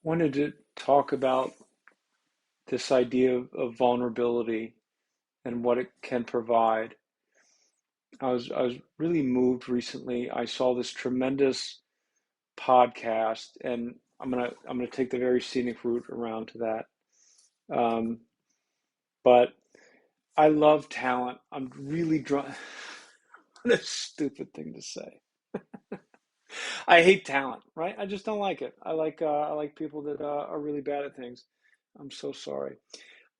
Wanted to talk about this idea of vulnerability and what it can provide. I was really moved recently. I saw this tremendous podcast, and I'm gonna take the very scenic route around to that. Um, but I love talent. I'm really drawn. What a stupid thing to say. I hate talent, right? I just don't like it. I like people that are really bad at things. I'm so sorry.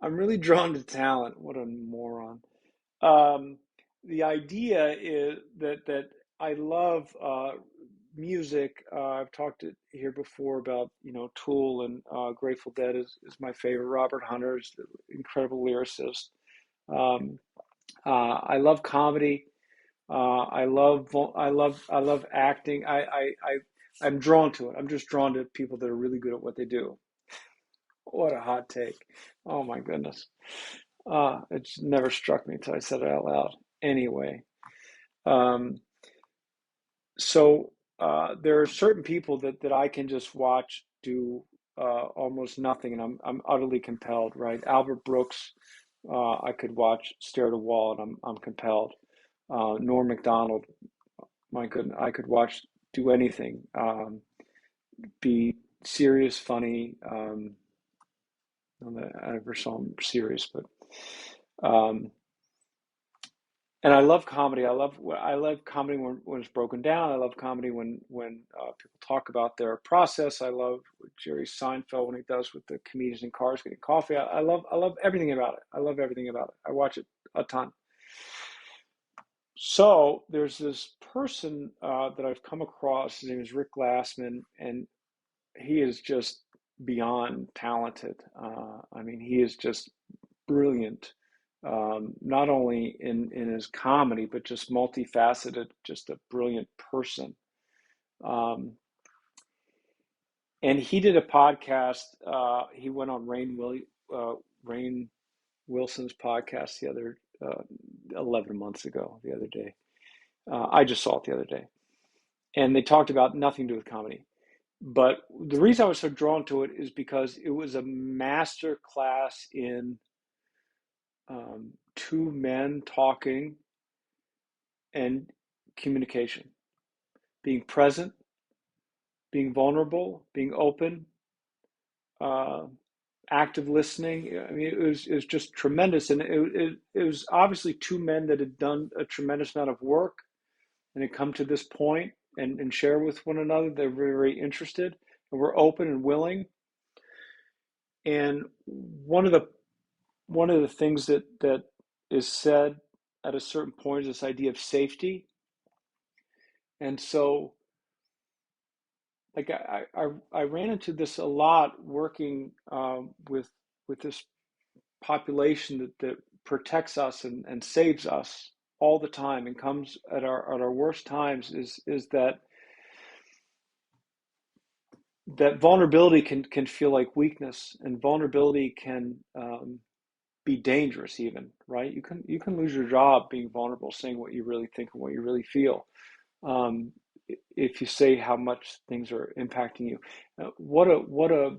I'm really drawn to talent. What a moron. Um, the idea is that I love music. I've talked here before about Tool and Grateful Dead is my favorite. Robert Hunter is an incredible lyricist. Um, I love comedy. I love acting. I'm drawn to it. I'm just drawn to people that are really good at what they do. What a hot take! Oh my goodness. It's never struck me until I said it out loud. Anyway, um, so there are certain people that I can just watch do almost nothing, and I'm utterly compelled. Right, Albert Brooks, I could watch stare at a wall, and I'm compelled. Norm Macdonald, my goodness, I could watch do anything. Be serious, funny. I never saw him serious, but um, and I love comedy. I love comedy when it's broken down. I love comedy when people talk about their process. I love what Jerry Seinfeld when he does with the comedians in cars getting coffee. I love everything about it. I love everything about it. I watch it a ton. So there's this person that I've come across. His name is Rick Glassman, and he is just beyond talented. I mean, he is just brilliant, not only in his comedy, but just multifaceted, just a brilliant person. Um, and he did a podcast. He went on Rain Wilson's podcast the other 11 months ago, the other day. I just saw it the other day. And they talked about nothing to do with comedy. But the reason I was so drawn to it is because it was a master class in two men talking and communication, being present, being vulnerable, being open, uh, active listening. I mean, it was just tremendous, and it was obviously two men that had done a tremendous amount of work and had come to this point and share with one another. They're very, very interested and we're open and willing. And one of the things that is said at a certain point is this idea of safety. And so like I ran into this a lot working with this population that protects us and saves us all the time and comes at our worst times is that vulnerability can feel like weakness, and vulnerability can be dangerous even, right? You can lose your job being vulnerable, saying what you really think and what you really feel. um, if you say how much things are impacting you. What a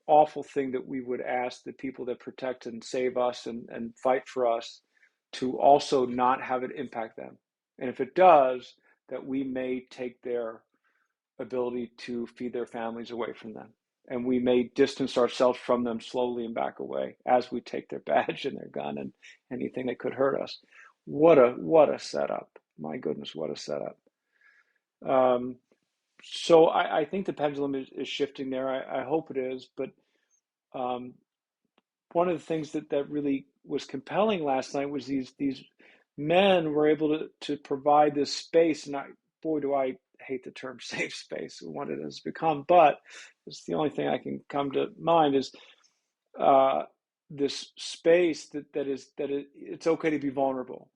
awful thing that we would ask the people that protect and save us and fight for us to also not have it impact them. And if it does, that we may take their ability to feed their families away from them. And we may distance ourselves from them slowly and back away as we take their badge and their gun and anything that could hurt us. What a setup. My goodness, what a setup. Um, so I think the pendulum is shifting there. I hope it is. But um, one of the things that really was compelling last night was these men were able to provide this space. And boy, do I hate the term safe space, what it has become. But it's the only thing I can come to mind is uh, this space it's okay to be vulnerable,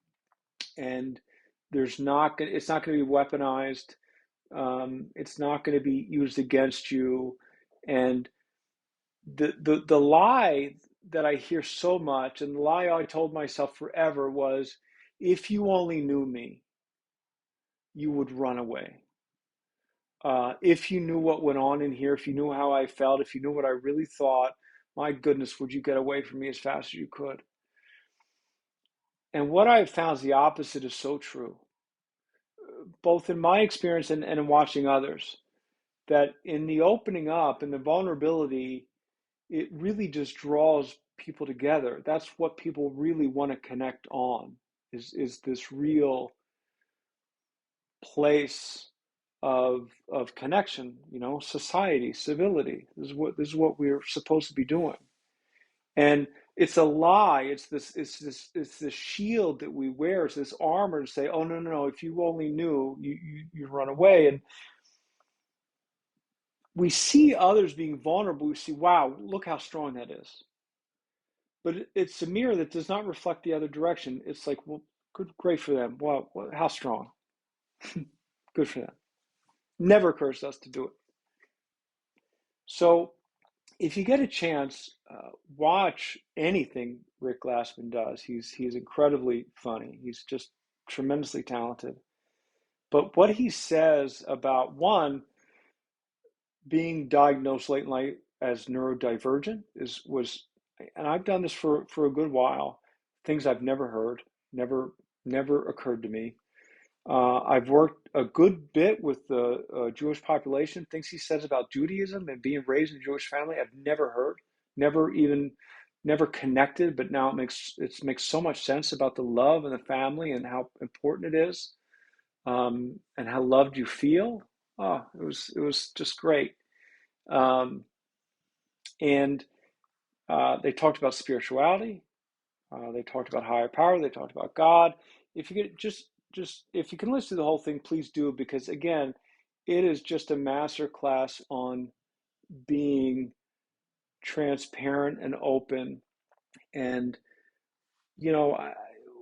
and it's not going to be weaponized. It's not going to be used against you. And the lie that I hear so much, and the lie I told myself forever was, if you only knew me, you would run away. If you knew what went on in here, if you knew how I felt, if you knew what I really thought, my goodness, would you get away from me as fast as you could? And what I've found is the opposite is so true, both in my experience and in watching others, that in the opening up and the vulnerability, it really just draws people together. That's what people really want to connect on, is this real place of connection, society, civility. This is what we're supposed to be doing. And it's a lie. It's this shield that we wear. It's this armor to say, oh no, no, no, if you only knew, you run away. And we see others being vulnerable. We see, wow, look how strong that is. But it's a mirror that does not reflect the other direction. It's like, well, good, great for them. Wow, how strong. Good for them. Never occurs to us to do it. So if you get a chance, watch anything Rick Glassman does. He's incredibly funny. He's just tremendously talented. But what he says about one being diagnosed late in life as neurodivergent was, and I've done this for a good while. Things I've never heard, never occurred to me. I've worked a good bit with the Jewish population. Things he says about Judaism and being raised in a Jewish family, I've never heard, never even, never connected. But now it makes so much sense about the love and the family and how important it is, and how loved you feel. Oh, it was just great. Um, and they talked about spirituality. They talked about higher power. They talked about God. If you get just if you can listen to the whole thing, please do, because again, it is just a master class on being transparent and open. And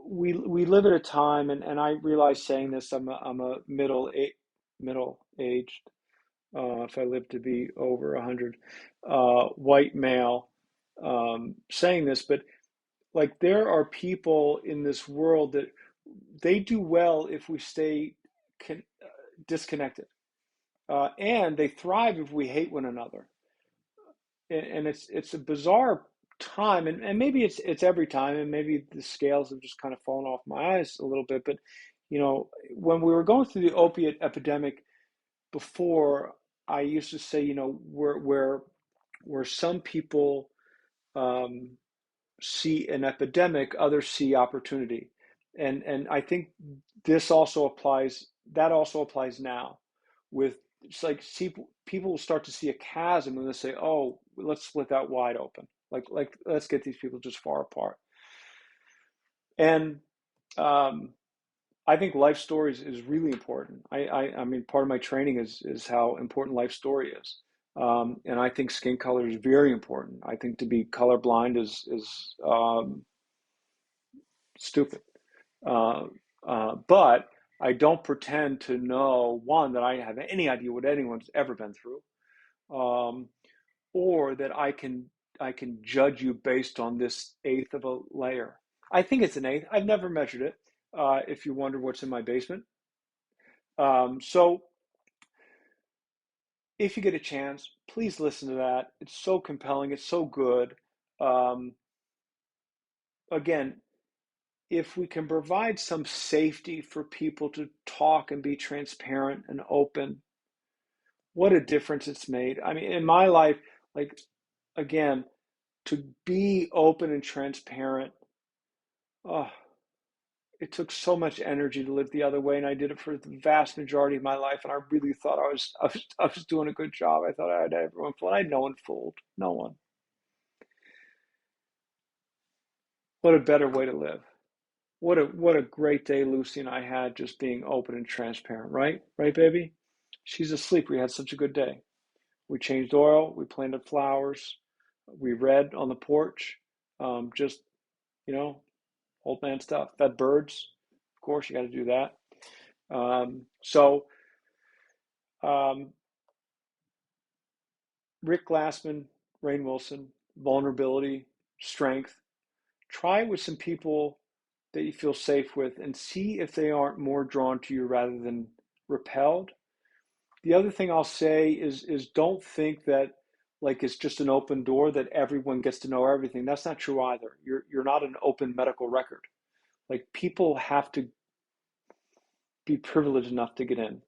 we live at a time, and I realize saying this, I'm a middle aged, if I live to be over 100, white male, saying this, but like there are people in this world that they do well if we stay disconnected, and they thrive if we hate one another. And it's a bizarre time, and maybe it's every time, and maybe the scales have just kind of fallen off my eyes a little bit. But when we were going through the opiate epidemic before, I used to say, where some people um, see an epidemic, others see opportunity. And I think this also applies, that also applies now with, it's like, see, people will start to see a chasm and they say, oh, let's split that wide open. Like let's get these people just far apart. And um, I think life stories is really important. I mean, part of my training is how important life story is. And I think skin color is very important. I think to be colorblind is stupid. Uh, but I don't pretend to know, one, that I have any idea what anyone's ever been through, um, or that I can judge you based on this eighth of a layer. I think it's an eighth. I've never measured it. If you wonder what's in my basement, so if you get a chance, please listen to that. It's so compelling. It's so good. Um, Again, if we can provide some safety for people to talk and be transparent and open, what a difference it's made. I mean, in my life, like, again, to be open and transparent, oh, it took so much energy to live the other way, and I did it for the vast majority of my life. And I really thought I was doing a good job. I thought I had everyone fooled. I had no one fooled. No one. What a better way to live. What a great day Lucy and I had, just being open and transparent, right? Right, baby? She's asleep. We had such a good day. We changed oil, we planted flowers, we read on the porch, just, you know, old man stuff. Fed birds. Of course, you got to do that. So, um, Rick Glassman, Rainn Wilson, vulnerability, strength. Try it with some people that you feel safe with and see if they aren't more drawn to you rather than repelled. The other thing I'll say is don't think that like it's just an open door that everyone gets to know everything. That's not true either. You're not an open medical record. Like people have to be privileged enough to get in.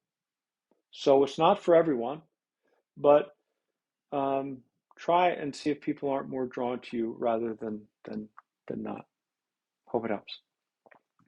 So it's not for everyone, but um, try and see if people aren't more drawn to you rather than not. Hope it helps.